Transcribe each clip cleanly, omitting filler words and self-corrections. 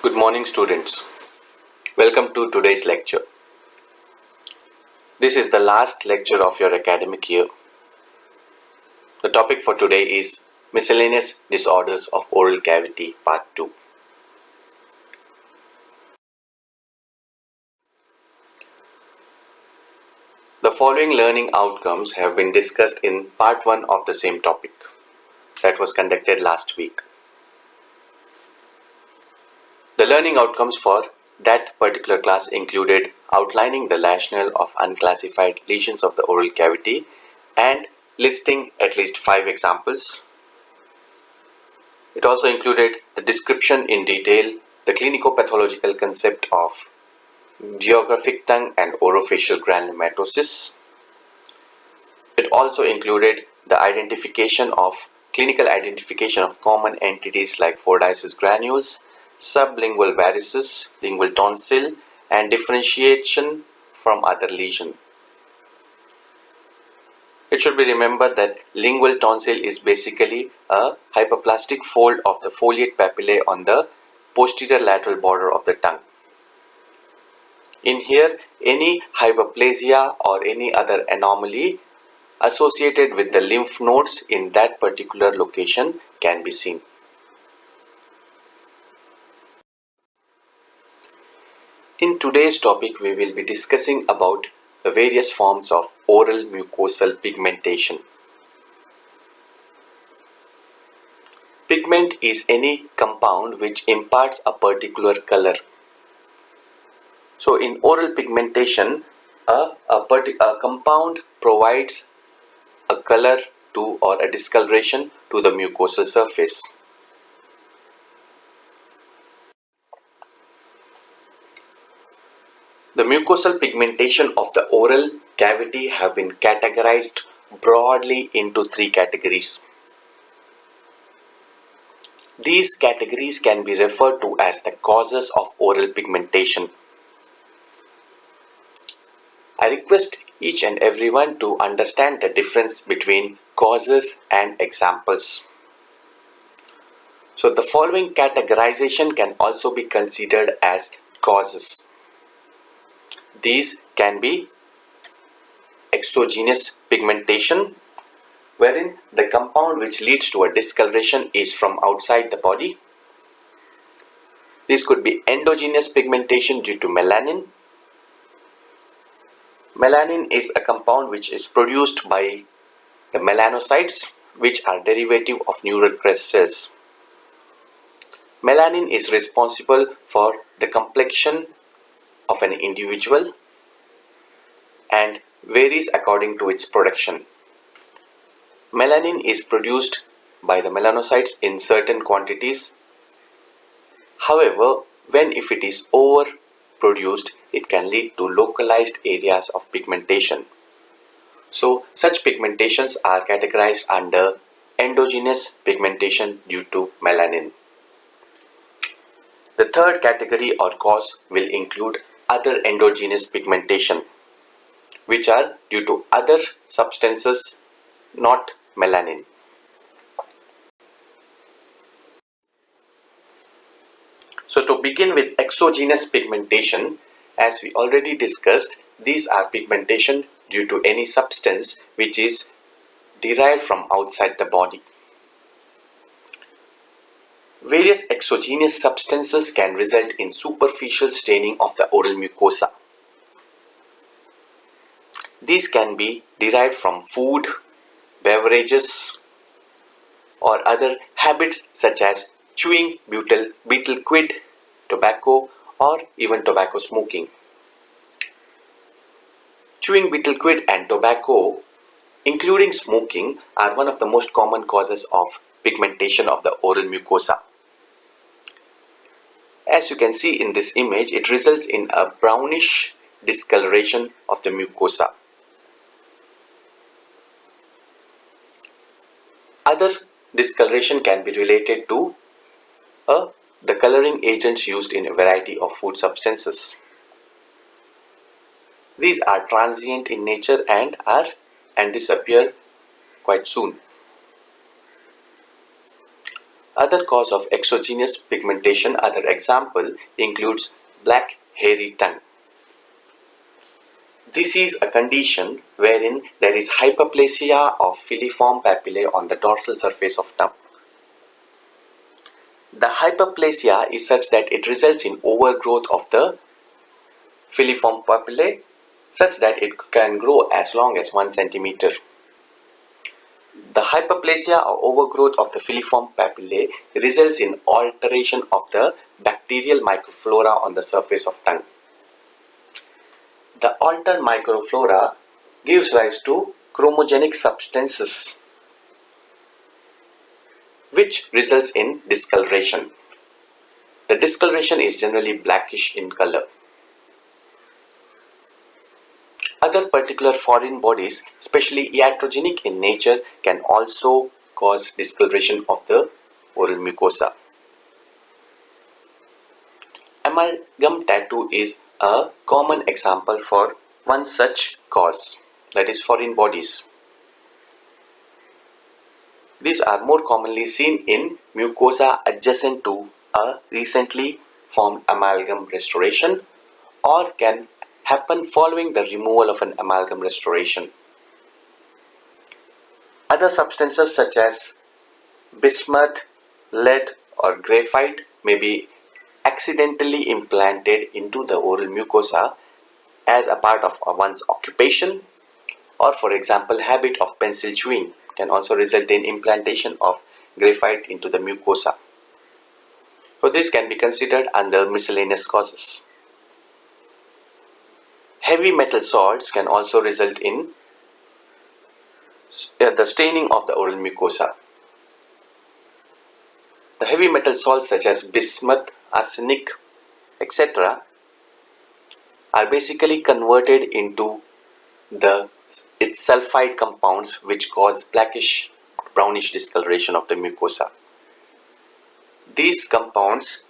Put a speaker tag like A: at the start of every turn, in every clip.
A: Good morning, students. Welcome to today's lecture. This is the last lecture of your academic year. The topic for today is Miscellaneous Disorders of Oral Cavity Part 2. The following learning outcomes have been discussed in Part 1 of the same topic that was conducted last week. The learning outcomes for that particular class included outlining the rationale of unclassified lesions of the oral cavity and listing at least 5 examples. It also included the description in detail, the clinico-pathological concept of geographic tongue and orofacial granulomatosis. It also included the clinical identification of common entities like fordyces granules, sublingual varices, lingual tonsil, and differentiation from other lesion. It should be remembered that lingual tonsil is basically a hyperplastic fold of the foliate papillae on the posterior lateral border of the tongue. In here, any hyperplasia or any other anomaly associated with the lymph nodes in that particular location can be seen. In today's topic, we will be discussing about the various forms of oral mucosal pigmentation. Pigment is any compound which imparts a particular color. So in oral pigmentation, a compound provides a color to or a discoloration to the mucosal surface. The mucosal pigmentation of the oral cavity have been categorized broadly into 3 categories. These categories can be referred to as the causes of oral pigmentation. I request each and everyone to understand the difference between causes and examples. So the following categorization can also be considered as causes. These can be exogenous pigmentation, wherein the compound which leads to a discoloration is from outside the body. This could be endogenous pigmentation due to melanin. Melanin is a compound which is produced by the melanocytes, which are derivative of neural crest cells. Melanin is responsible for the complexion of an individual and varies according to its production. Melanin is produced by the melanocytes in certain quantities. However, if it is overproduced, it can lead to localized areas of pigmentation. So, such pigmentations are categorized under endogenous pigmentation due to melanin. The third category or cause will include other endogenous pigmentation, which are due to other substances, not melanin. So to begin with exogenous pigmentation, as we already discussed, these are pigmentation due to any substance which is derived from outside the body. Various exogenous substances can result in superficial staining of the oral mucosa. These can be derived from food, beverages, or other habits such as chewing betel quid, tobacco, or even tobacco smoking. Chewing betel quid and tobacco, including smoking, are one of the most common causes of pigmentation of the oral mucosa. As you can see in this image, it results in a brownish discoloration of the mucosa. Other discoloration can be related to the coloring agents used in a variety of food substances. These are transient in nature and disappear quite soon. Other cause of exogenous pigmentation, other example includes black hairy tongue. This is a condition wherein there is hyperplasia of filiform papillae on the dorsal surface of tongue. The hyperplasia is such that it results in overgrowth of the filiform papillae such that it can grow as long as 1 centimeter. The hyperplasia or overgrowth of the filiform papillae results in alteration of the bacterial microflora on the surface of tongue. The altered microflora gives rise to chromogenic substances, which results in discoloration. The discoloration is generally blackish in color. Other particular foreign bodies, especially iatrogenic in nature, can also cause discoloration of the oral mucosa. Amalgam tattoo is a common example for one such cause, that is foreign bodies. These are more commonly seen in mucosa adjacent to a recently formed amalgam restoration or can happen following the removal of an amalgam restoration. Other substances such as bismuth, lead or graphite may be accidentally implanted into the oral mucosa as a part of one's occupation, or for example habit of pencil chewing can also result in implantation of graphite into the mucosa. So this can be considered under miscellaneous causes. Heavy metal salts can also result in the staining of the oral mucosa. The heavy metal salts such as bismuth, arsenic, etc. are basically converted into its sulfide compounds which cause blackish brownish discoloration of the mucosa. These compounds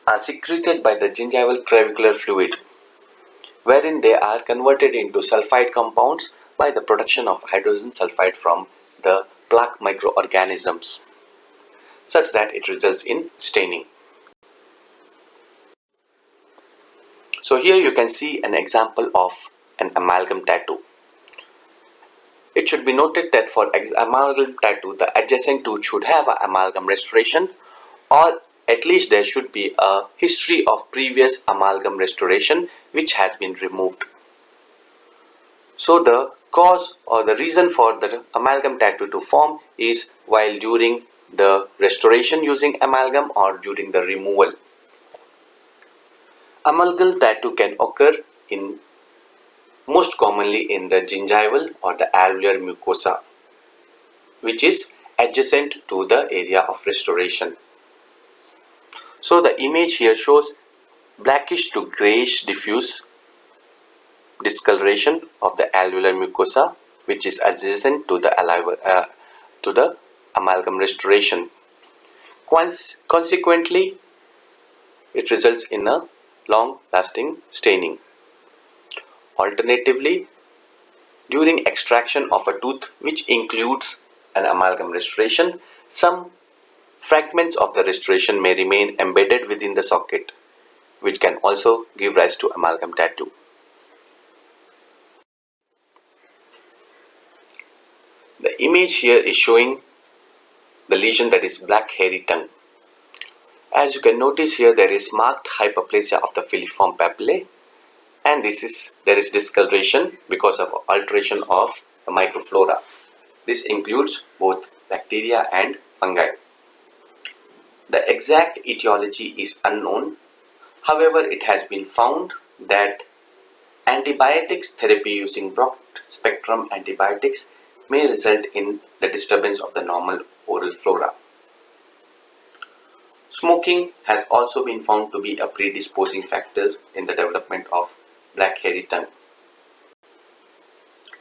A: are secreted by the gingival trabecular fluid, wherein they are converted into sulfide compounds by the production of hydrogen sulfide from the plaque microorganisms, such that it results in staining. So here you can see an example of an amalgam tattoo. It should be noted that for amalgam tattoo, the adjacent tooth should have an amalgam restoration, or at least there should be a history of previous amalgam restoration which has been removed. So the cause or the reason for the amalgam tattoo to form is while during the restoration using amalgam or during the removal. Amalgam tattoo can occur in most commonly in the gingival or the alveolar mucosa, which is adjacent to the area of restoration. So the image here shows blackish to grayish diffuse discoloration of the alveolar mucosa, which is adjacent to the amalgam restoration. Consequently, it results in a long-lasting staining. Alternatively, during extraction of a tooth which includes an amalgam restoration, some fragments of the restoration may remain embedded within the socket, which can also give rise to amalgam tattoo. The image here is showing the lesion that is black hairy tongue. As you can notice here, there is marked hyperplasia of the filiform papillae, and there is discoloration because of alteration of the microflora. This includes both bacteria and fungi. The exact etiology is unknown. However, it has been found that antibiotics therapy using broad spectrum antibiotics may result in the disturbance of the normal oral flora. Smoking has also been found to be a predisposing factor in the development of black hairy tongue.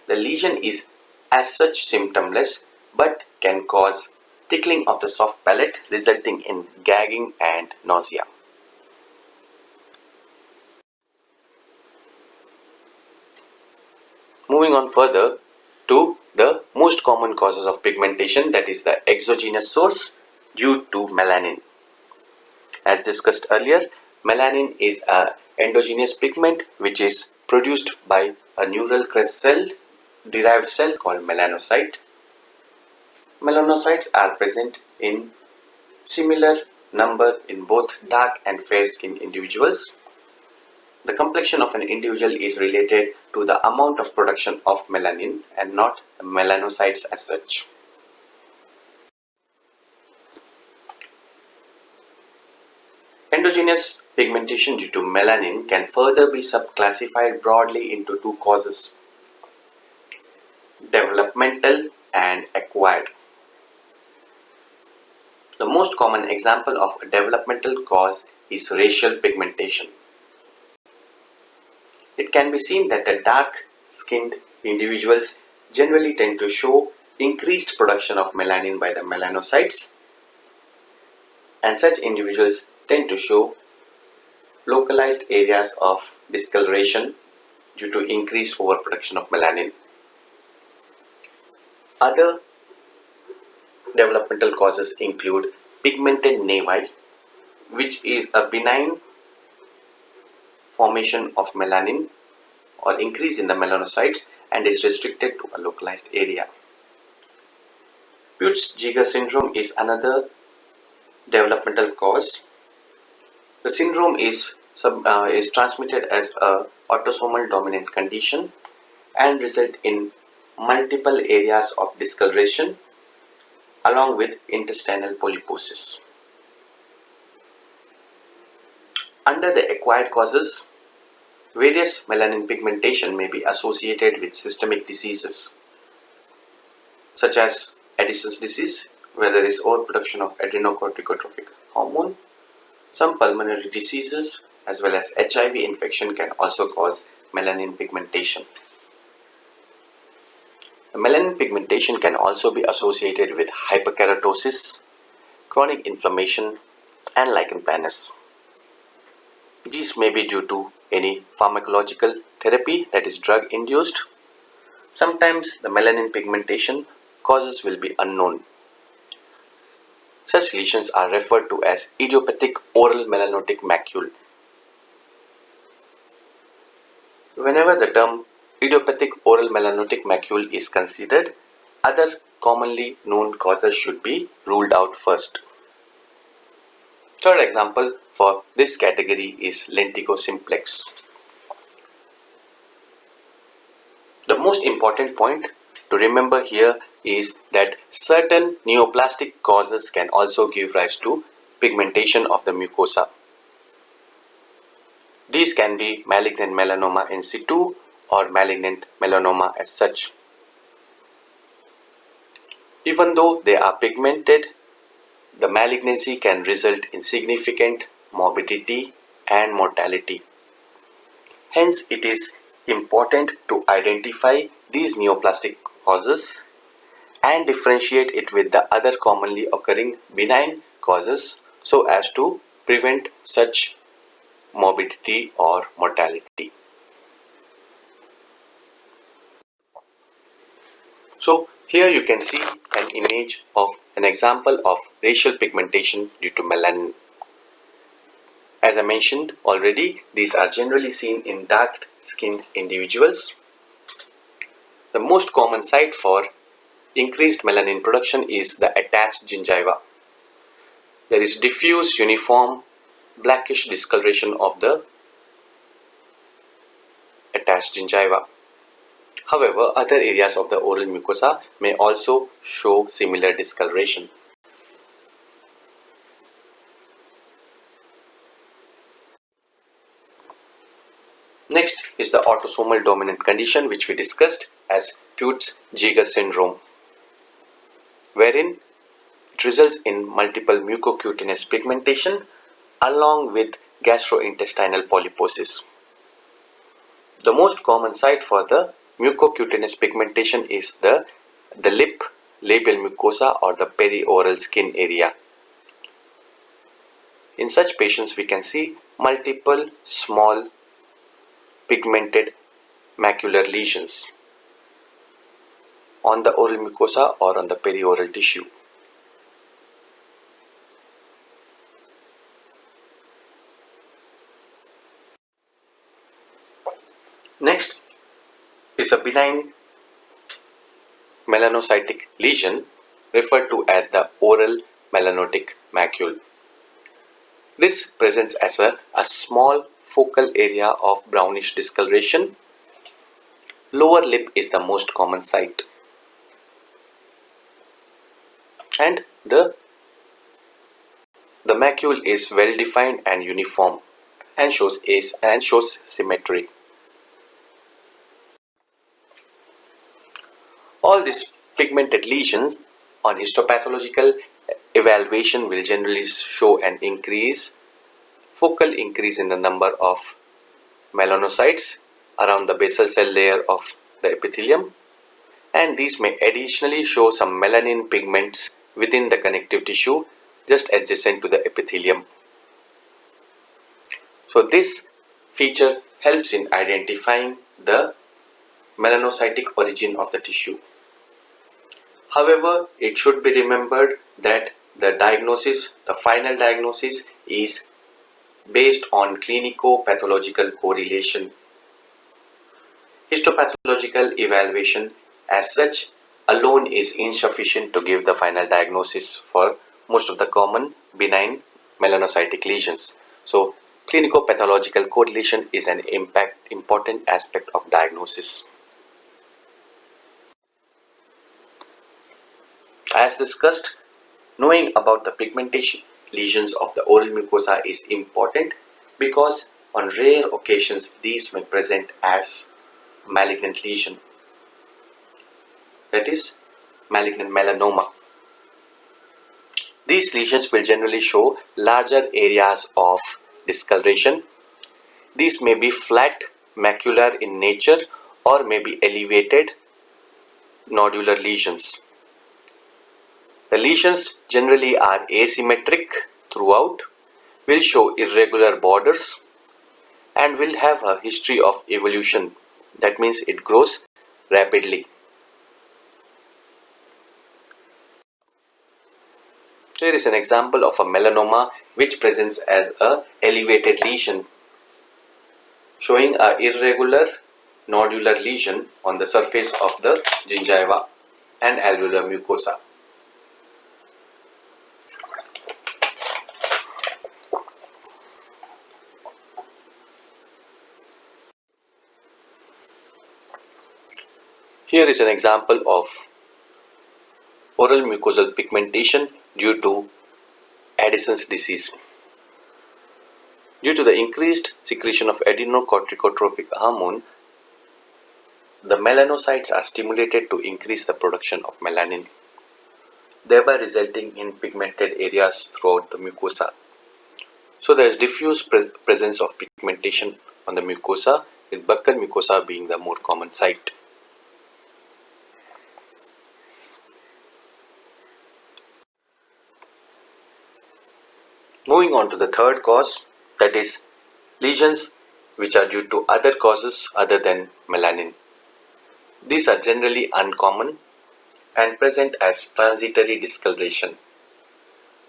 A: The lesion is as such symptomless but can cause tickling of the soft palate resulting in gagging and nausea. Moving on further to the most common causes of pigmentation, that is the exogenous source due to melanin. As discussed earlier, melanin is a endogenous pigment which is produced by a neural crest cell derived cell called melanocyte. Melanocytes are present in similar number in both dark and fair skinned individuals. The complexion of an individual is related to the amount of production of melanin and not melanocytes as such. Endogenous pigmentation due to melanin can further be subclassified broadly into two causes: developmental and acquired. The most common example of a developmental cause is racial pigmentation. It can be seen that the dark-skinned individuals generally tend to show increased production of melanin by the melanocytes, and such individuals tend to show localized areas of discoloration due to increased overproduction of melanin. Other developmental causes include pigmented nevi, which is a benign formation of melanin or increase in the melanocytes and is restricted to a localized area. Peutz-Jeghers syndrome is another developmental cause. The syndrome is transmitted as a autosomal dominant condition and result in multiple areas of discoloration along with intestinal polyposis. Under the acquired causes, various melanin pigmentation may be associated with systemic diseases such as Addison's disease, where there is overproduction of adrenocorticotropic hormone. Some pulmonary diseases as well as HIV infection can also cause melanin pigmentation. The melanin pigmentation can also be associated with hyperkeratosis, chronic inflammation, and lichen planus. These may be due to any pharmacological therapy, that is drug induced. Sometimes the melanin pigmentation causes will be unknown. Such lesions are referred to as idiopathic oral melanotic macule. Whenever the term idiopathic oral melanotic macule is considered, other commonly known causes should be ruled out first. Third example for this category is lentigo simplex. The most important point to remember here is that certain neoplastic causes can also give rise to pigmentation of the mucosa. These can be malignant melanoma in situ or malignant melanoma as such. Even though they are pigmented, the malignancy can result in significant morbidity and mortality. Hence, it is important to identify these neoplastic causes and differentiate it with the other commonly occurring benign causes so as to prevent such morbidity or mortality. So here you can see an image of an example of racial pigmentation due to melanin. As I mentioned already, these are generally seen in dark-skinned individuals. The most common site for increased melanin production is the attached gingiva. There is diffuse, uniform, blackish discoloration of the attached gingiva. However, other areas of the oral mucosa may also show similar discoloration. Next is the autosomal dominant condition, which we discussed as Peutz-Jeghers syndrome, wherein it results in multiple mucocutaneous pigmentation along with gastrointestinal polyposis. The most common site for the mucocutaneous pigmentation is the lip, labial mucosa or the perioral skin area. In such patients, we can see multiple small pigmented macular lesions. on the oral mucosa or on the perioral tissue. Next is a benign melanocytic lesion referred to as the oral melanotic macule. This presents as a small focal area of brownish discoloration. Lower lip is the most common site, and the macule is well defined and uniform and shows symmetry. All these pigmented lesions on histopathological evaluation will generally show an focal increase in the number of melanocytes around the basal cell layer of the epithelium, and these may additionally show some melanin pigments within the connective tissue just adjacent to the epithelium. So this feature helps in identifying the melanocytic origin of the tissue. However, it should be remembered that the final diagnosis is based on clinico-pathological correlation. Histopathological evaluation as such alone is insufficient to give the final diagnosis for most of the common benign melanocytic lesions. So, clinico-pathological correlation is an important aspect of diagnosis. As discussed, knowing about the pigmentation lesions of the oral mucosa is important because on rare occasions these may present as malignant lesion, that is malignant melanoma. These lesions will generally show larger areas of discoloration. These may be flat macular in nature or may be elevated nodular lesions. The lesions generally are asymmetric throughout, will show irregular borders, and will have a history of evolution. That means it grows rapidly. Here is an example of a melanoma which presents as a elevated lesion, showing a irregular nodular lesion on the surface of the gingiva and alveolar mucosa. Here is an example of oral mucosal pigmentation due to Addison's disease. Due to the increased secretion of adrenocorticotropic hormone, the melanocytes are stimulated to increase the production of melanin, thereby resulting in pigmented areas throughout the mucosa. So there is diffuse presence of pigmentation on the mucosa, with buccal mucosa being the more common site. Moving on to the third cause, that is lesions which are due to other causes other than melanin. These are generally uncommon and present as transitory discoloration.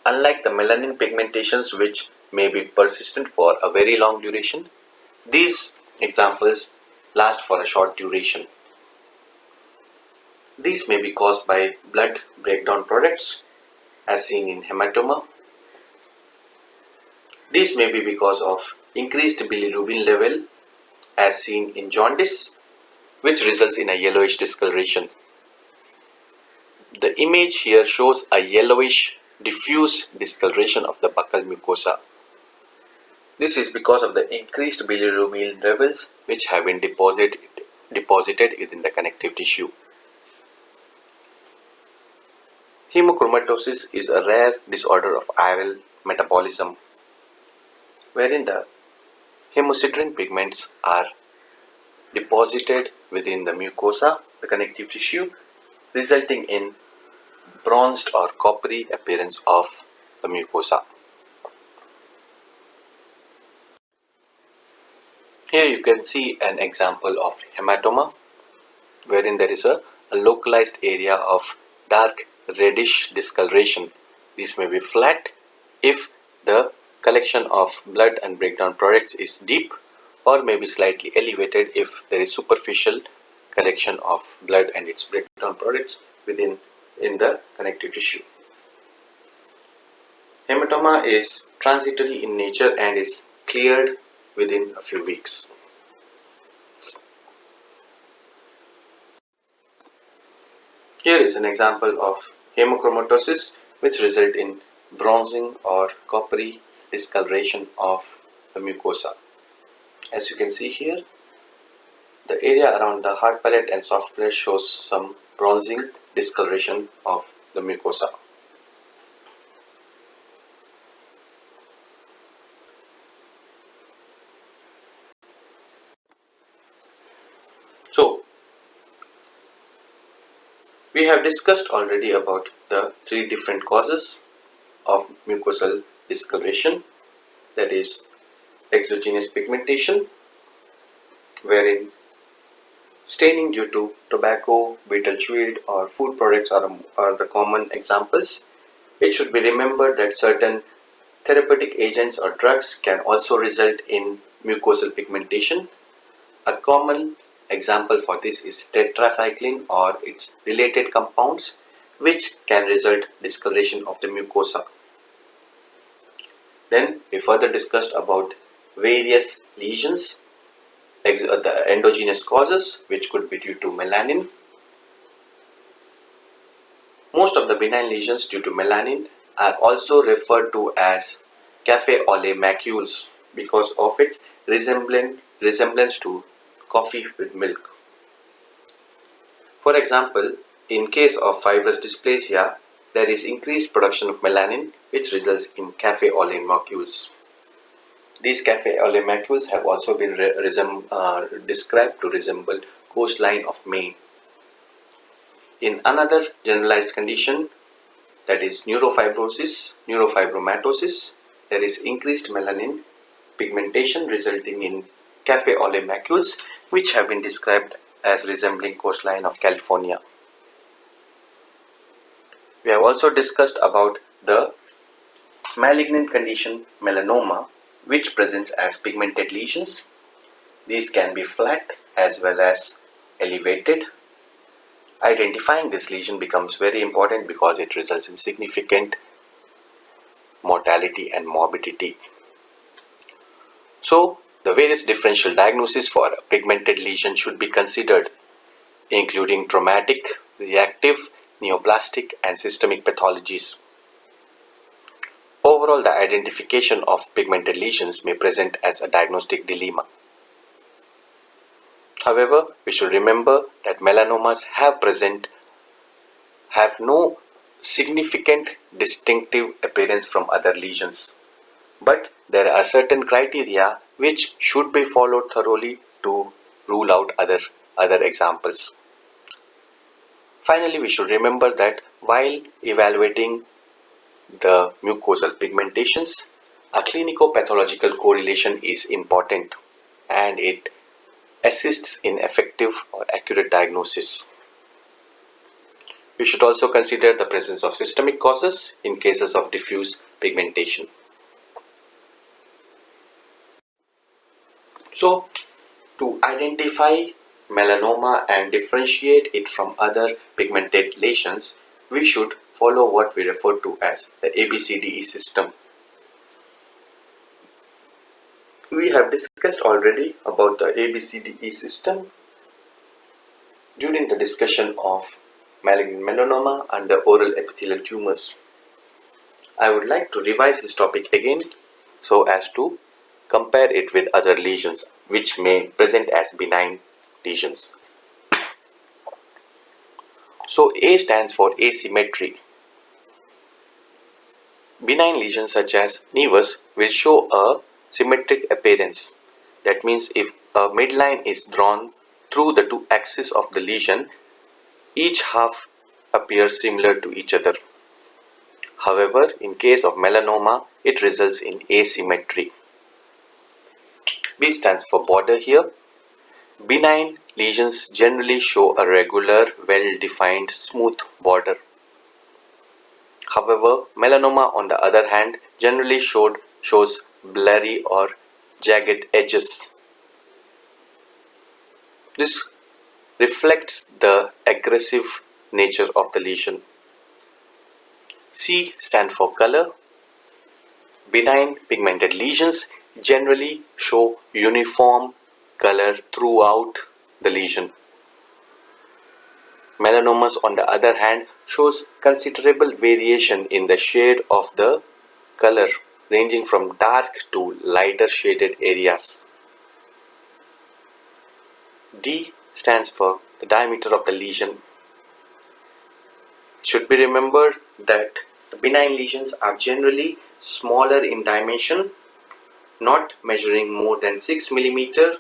A: Unlike the melanin pigmentations which may be persistent for a very long duration, these examples last for a short duration. These may be caused by blood breakdown products as seen in hematoma. These may be because of increased bilirubin level as seen in jaundice, which results in a yellowish discoloration. The image here shows a yellowish diffuse discoloration of the buccal mucosa. This is because of the increased bilirubin levels which have been deposited within the connective tissue. Hemochromatosis is a rare disorder of iron metabolism, wherein the hemosiderin pigments are deposited within the mucosa, the connective tissue, resulting in bronzed or coppery appearance of the mucosa. Here you can see an example of hematoma, wherein there is a a localized area of dark reddish discoloration. This may be flat if the collection of blood and breakdown products is deep, or may be slightly elevated if there is superficial collection of blood and its breakdown products within in the connective tissue. Hematoma is transitory in nature and is cleared within a few weeks. Here is an example of hemochromatosis, which result in bronzing or coppery discoloration of the mucosa. As you can see here, the area around the hard palate and soft palate shows some bronzing discoloration of the mucosa. So, we have discussed already about the three different causes of mucosal discoloration, that is exogenous pigmentation, wherein staining due to tobacco, betel chewed or food products are the common examples. It should be remembered that certain therapeutic agents or drugs can also result in mucosal pigmentation. A common example for this is tetracycline or its related compounds, which can result discoloration of the mucosa. Then we further discussed about various lesions, the endogenous causes, which could be due to melanin. Most of the benign lesions due to melanin are also referred to as cafe au lait macules because of its resemblance to coffee with milk. For example, in case of fibrous dysplasia, there is increased production of melanin, which results in cafe au lait macules. These cafe au lait macules have also been described to resemble coastline of Maine. In another generalized condition, that is neurofibromatosis, there is increased melanin pigmentation resulting in cafe au lait macules, which have been described as resembling coastline of California. We have also discussed about the malignant condition melanoma, which presents as pigmented lesions. These can be flat as well as elevated. Identifying this lesion becomes very important because it results in significant mortality and morbidity. So, the various differential diagnoses for a pigmented lesion should be considered, including traumatic, reactive, neoplastic, and systemic pathologies. Overall, the identification of pigmented lesions may present as a diagnostic dilemma. However, we should remember that melanomas have no significant distinctive appearance from other lesions. But there are certain criteria which should be followed thoroughly to rule out other examples. Finally, we should remember that while evaluating the mucosal pigmentations, a clinico-pathological correlation is important and it assists in effective or accurate diagnosis. We should also consider the presence of systemic causes in cases of diffuse pigmentation. So, to identify melanoma and differentiate it from other pigmented lesions, we should follow what we refer to as the ABCDE system. We have discussed already about the ABCDE system during the discussion of malignant melanoma and the oral epithelial tumors. I would like to revise this topic again so as to compare it with other lesions which may present as benign lesions. So A stands for asymmetry. Benign lesions such as nevus will show a symmetric appearance. That means if a midline is drawn through the two axes of the lesion, each half appears similar to each other. However, in case of melanoma, it results in asymmetry. B stands for border here. Benign lesions generally show a regular, well-defined, smooth border. However, melanoma, on the other hand, generally shows blurry or jagged edges. This reflects the aggressive nature of the lesion. C stands for color. Benign pigmented lesions generally show uniform color throughout the lesion. Melanomas, on the other hand, shows considerable variation in the shade of the color, ranging from dark to lighter shaded areas. D stands for the diameter of the lesion. It should be remembered that the benign lesions are generally smaller in dimension, not measuring more than 6 mm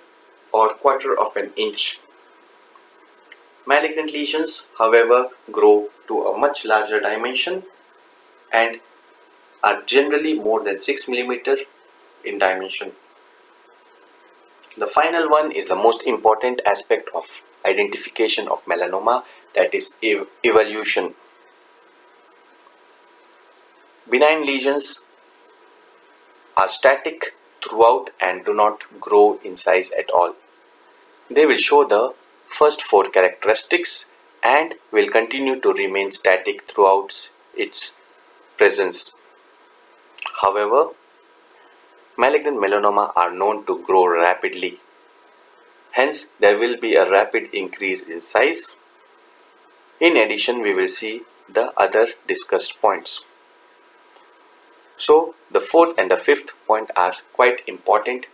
A: or quarter of an inch. Malignant lesions, however, grow to a much larger dimension and are generally more than 6 mm in dimension. The final one is the most important aspect of identification of melanoma, that is evolution. Benign lesions are static throughout and do not grow in size at all. They will show the first 4 characteristics and will continue to remain static throughout its presence. However, malignant melanoma are known to grow rapidly. Hence, there will be a rapid increase in size. In addition, we will see the other discussed points. So, the 4th and the 5th point are quite important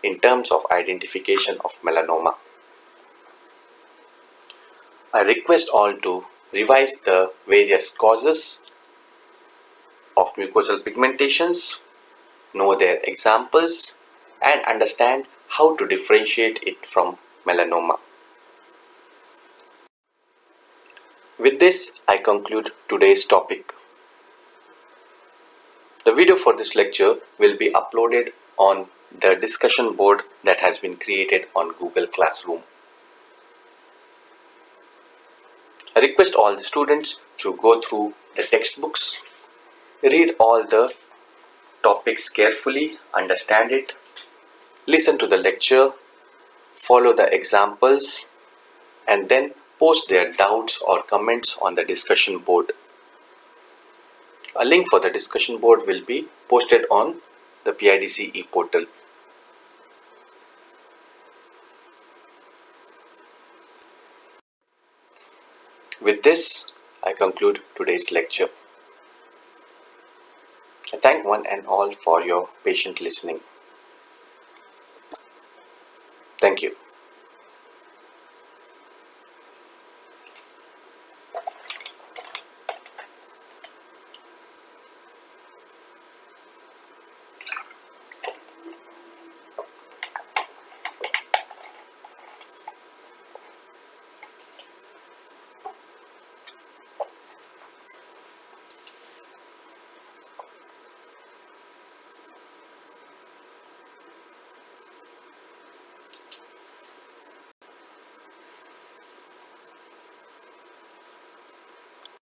A: in terms of identification of melanoma. I request all to revise the various causes of mucosal pigmentations, know their examples, and understand how to differentiate it from melanoma. With this, I conclude today's topic. The video for this lecture will be uploaded on the discussion board that has been created on Google Classroom. I request all the students to go through the textbooks, read all the topics carefully, understand it, listen to the lecture, follow the examples, and then post their doubts or comments on the discussion board. A link for the discussion board will be posted on the PIDCE portal. With this, I conclude today's lecture. I thank one and all for your patient listening. Thank you.